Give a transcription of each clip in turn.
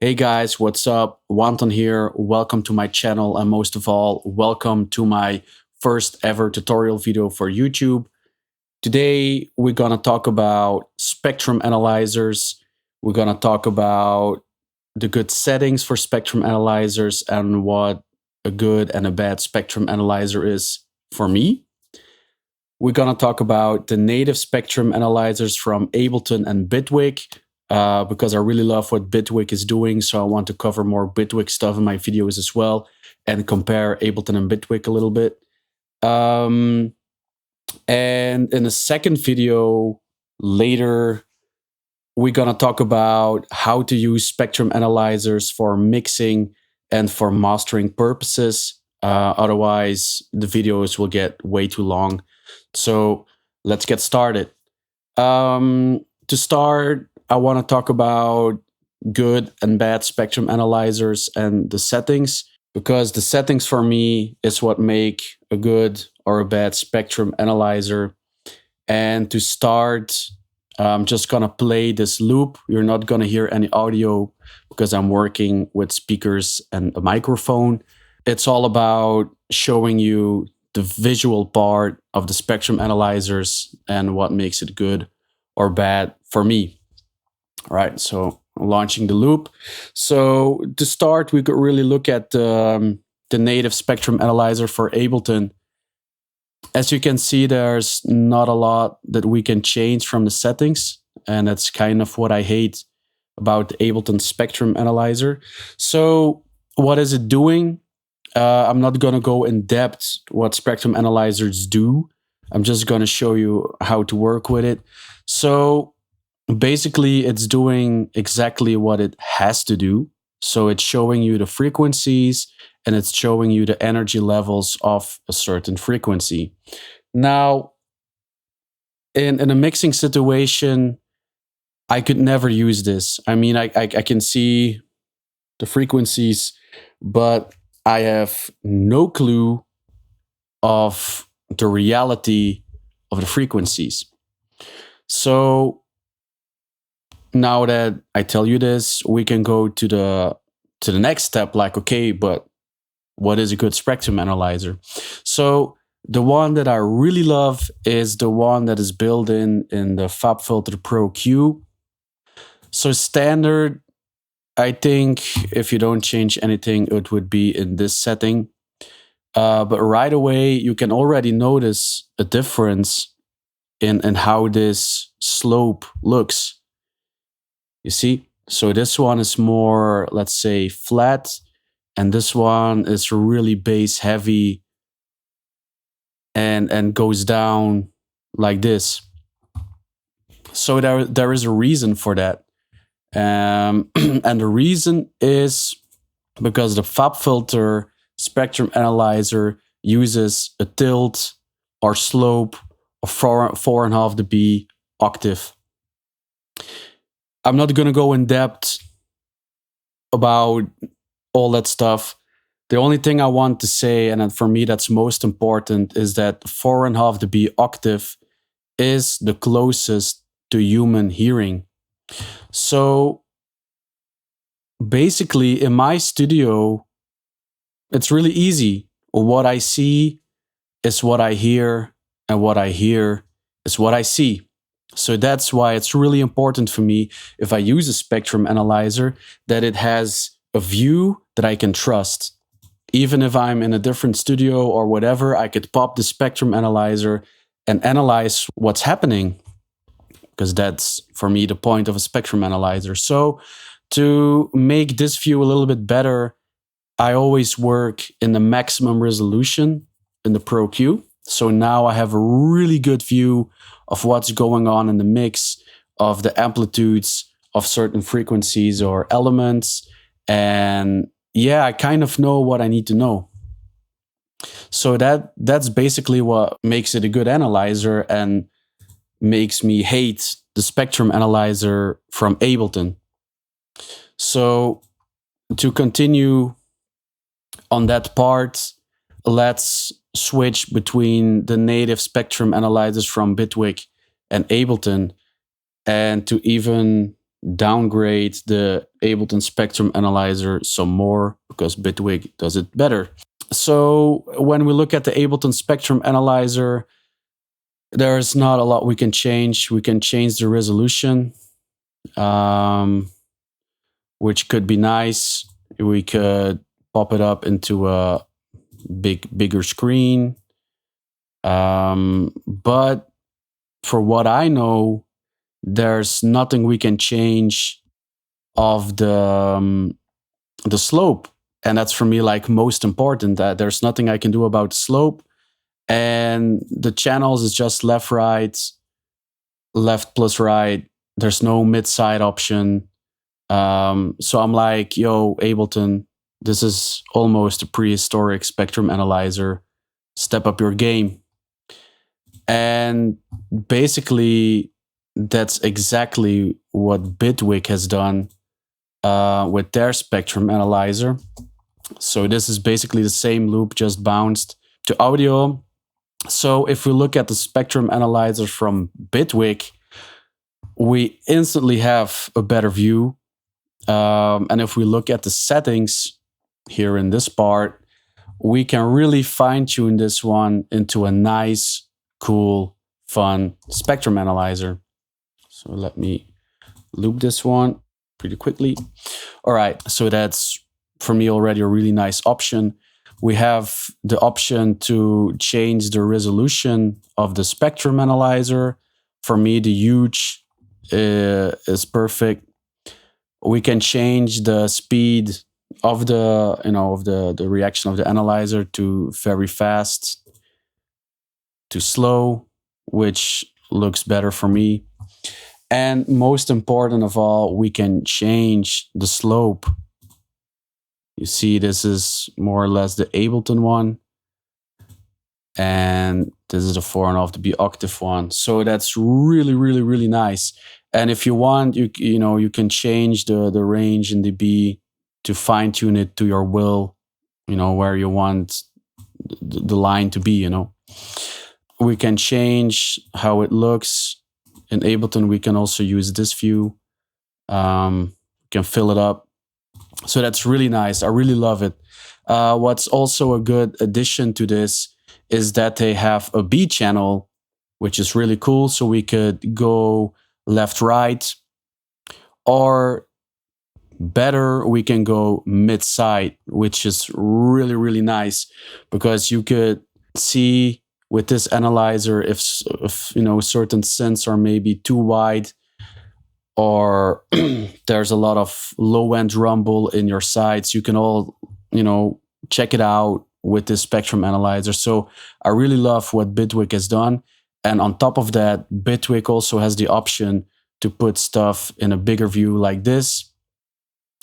Hey guys, what's up? Wanton here. Welcome to my channel, and most of all, welcome to my first ever tutorial video for YouTube. Today, we're gonna talk about spectrum analyzers. We're gonna talk about the good settings for spectrum analyzers and what a good and a bad spectrum analyzer is for me. We're gonna talk about the native spectrum analyzers from Ableton and Bitwig. Because I really love what Bitwig is doing, so I want to cover more Bitwig stuff in my videos as well and compare Ableton and Bitwig a little bit. And in the second video later, we're gonna talk about how to use spectrum analyzers for mixing and for mastering purposes. Otherwise, the videos will get way too long. So let's get started. To start, I want to talk about good and bad spectrum analyzers and the settings, because the settings for me is what make a good or a bad spectrum analyzer. And to start, I'm just going to play this loop. You're not going to hear any audio because I'm working with speakers and a microphone. It's all about showing you the visual part of the spectrum analyzers and what makes it good or bad for me. All right, so launching the loop. So to start, we could really look at the native spectrum analyzer for Ableton. As you can see, there's not a lot that we can change from the settings, and that's kind of what I hate about the Ableton spectrum analyzer. So what is it doing? I'm not going to go in depth what spectrum analyzers do. I'm just going to show you how to work with it. So basically, it's doing exactly what it has to do. So it's showing you the frequencies and it's showing you the energy levels of a certain frequency. Now, in a mixing situation, I could never use this. I mean, I can see the frequencies, but I have no clue of the reality of the frequencies. So now that I tell you this, we can go to the next step. Like, okay, but what is a good spectrum analyzer? So the one that I really love is the one that is built in the Fabfilter Pro Q. So standard, I think if you don't change anything, it would be in this setting. But right away, you can already notice a difference in how this slope looks. You see? So this one is more, let's say, flat, and this one is really bass heavy and goes down like this. So there is a reason for that. And the reason is because the Fabfilter spectrum analyzer uses a tilt or slope of 4.5 dB octave. I'm not going to go in depth about all that stuff. The only thing I want to say, and for me that's most important, is that 4.5 dB octave is the closest to human hearing. So basically, in my studio, it's really easy. What I see is what I hear, and what I hear is what I see. So that's why it's really important for me, if I use a spectrum analyzer, that it has a view that I can trust. Even if I'm in a different studio or whatever, I could pop the spectrum analyzer and analyze what's happening, because that's, for me, the point of a spectrum analyzer. So to make this view a little bit better, I always work in the maximum resolution in the Pro Q. So now I have a really good view of what's going on in the mix, of the amplitudes of certain frequencies or elements. And yeah, I kind of know what I need to know. So that's basically what makes it a good analyzer and makes me hate the spectrum analyzer from Ableton. So to continue on that part, let's switch between the native spectrum analyzers from Bitwig and Ableton, and to even downgrade the Ableton Spectrum Analyzer some more because Bitwig does it better. So when we look at the Ableton Spectrum Analyzer, there's not a lot we can change. We can change the resolution, which could be nice. We could pop it up into a bigger screen. But for what I know, there's nothing we can change of the slope, and that's for me like most important. That there's nothing I can do about the slope, and the channels is just left, right, left plus right. There's no mid side option. So I'm like, yo, Ableton, this is almost a prehistoric spectrum analyzer. Step up your game. And basically, that's exactly what Bitwig has done with their spectrum analyzer. So this is basically the same loop, just bounced to audio. So if we look at the spectrum analyzer from Bitwig, we instantly have a better view. And if we look at the settings here in this part, we can really fine tune this one into a nice, cool, fun spectrum analyzer. So let me loop this one pretty quickly. All right, so that's for me already a really nice option. We have the option to change the resolution of the spectrum analyzer. For me, the huge is perfect. We can change the speed of the the reaction of the analyzer to very fast to slow, which looks better for me. And most important of all, we can change the slope. You see, this is more or less the Ableton one, and this is the 4.5 dB octave one. So that's really, really, really nice. And if you want, you can change the range in dB to fine tune it to your will, where you want the line to be. We can change how it looks. In Ableton, we can also use this view. We can fill it up. So that's really nice. I really love it. What's also a good addition to this is that they have a B channel, which is really cool. So we could go left, right, or better, we can go mid side, which is really, really nice because you could see with this analyzer if certain synths are maybe too wide, or there's a lot of low end rumble in your sides. You can all check it out with this spectrum analyzer. So I really love what Bitwig has done. And on top of that, Bitwig also has the option to put stuff in a bigger view like this,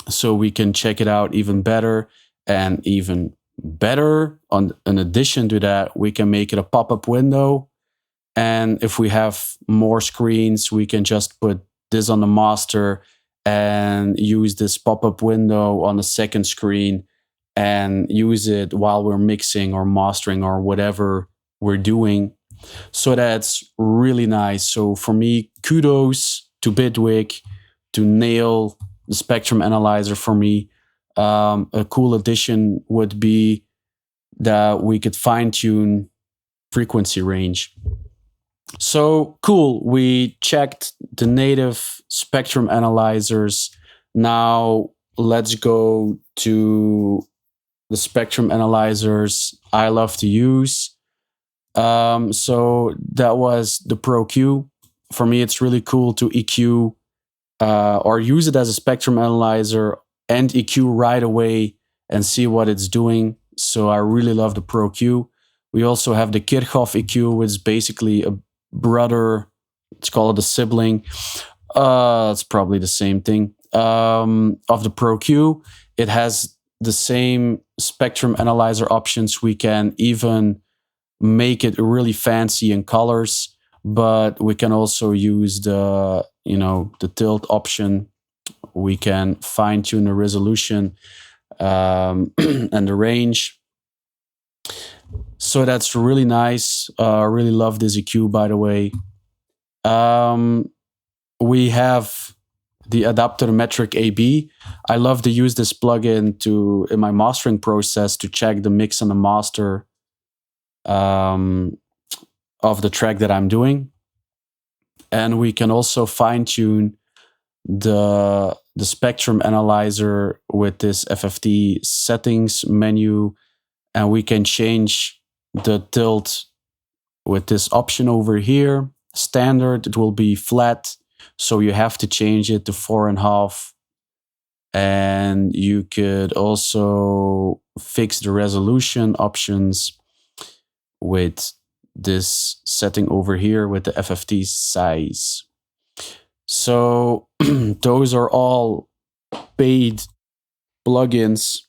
so we can check it out even better. And even better, in addition to that, we can make it a pop-up window. And if we have more screens, we can just put this on the master and use this pop-up window on the second screen and use it while we're mixing or mastering or whatever we're doing. So that's really nice. So for me, kudos to Bitwig to nail the spectrum analyzer for me. A cool addition would be that we could fine tune frequency range. So cool, we checked the native spectrum analyzers. Now let's go to the spectrum analyzers I love to use. So that was the Pro Q. For me, it's really cool to EQ or use it as a spectrum analyzer and EQ right away and see what it's doing. So I really love the Pro Q. We also have the Kirchoff EQ, which is basically a brother. Let's call it a sibling. It's probably the same thing. Of the Pro Q, it has the same spectrum analyzer options. We can even make it really fancy in colors, but we can also use the tilt option. We can fine tune the resolution and the range. So that's really nice. I really love this EQ, by the way. We have the adapter metric AB. I love to use this plugin in my mastering process to check the mix and the master of the track that I'm doing. And we can also fine tune the spectrum analyzer with this FFT settings menu, and we can change the tilt with this option over here. Standard, it will be flat, so you have to change it to 4.5. And you could also fix the resolution options with this setting over here with the FFT size. So those are all paid plugins.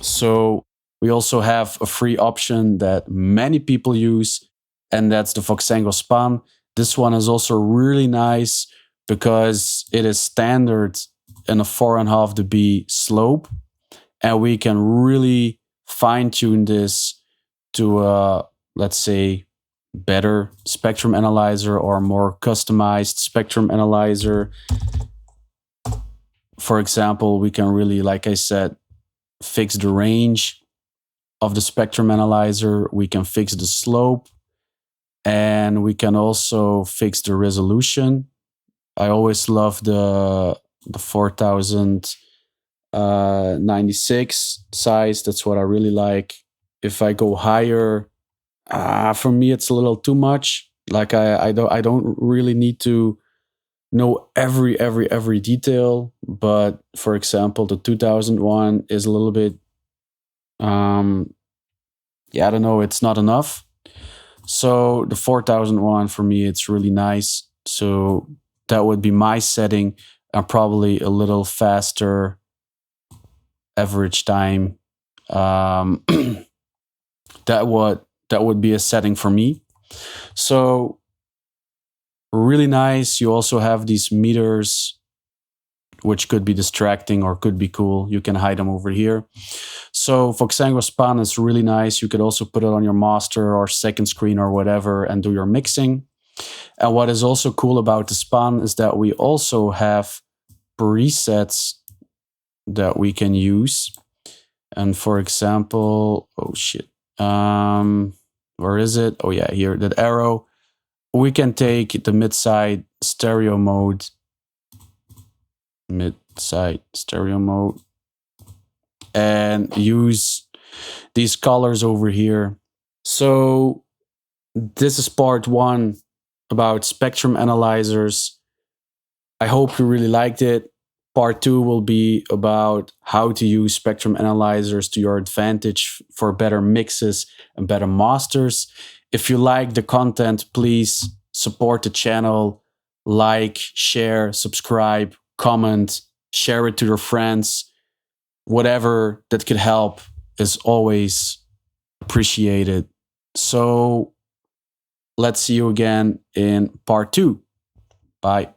So we also have a free option that many people use, and that's the Voxengo Span. This one is also really nice because it is standard in a 4.5 dB slope, and we can really fine tune this to let's say better spectrum analyzer or more customized spectrum analyzer. For example, we can really, like I said, fix the range of the spectrum analyzer. We can fix the slope, and we can also fix the resolution. I always love the 4096 size. That's what I really like. If I go higher, for me it's a little too much. Like I don't really need to know every detail. But for example, the 2001 is a little bit yeah, I don't know, it's not enough. So the 4001 for me, it's really nice. So that would be my setting, and probably a little faster average time. That would be a setting for me. So really nice. You also have these meters, which could be distracting or could be cool. You can hide them over here. So Voxengo Span is really nice. You could also put it on your master or second screen or whatever and do your mixing. And what is also cool about the Span is that we also have presets that we can use. And for example, oh shit, where is it? Oh yeah, here, that arrow. We can take the mid-side stereo mode, and use these colors over here. So this is part 1 about spectrum analyzers. I hope you really liked it. Part 2 will be about how to use spectrum analyzers to your advantage for better mixes and better masters. If you like the content, please support the channel, like, share, subscribe, comment, share it to your friends. Whatever that could help is always appreciated. So let's see you again in part 2. Bye.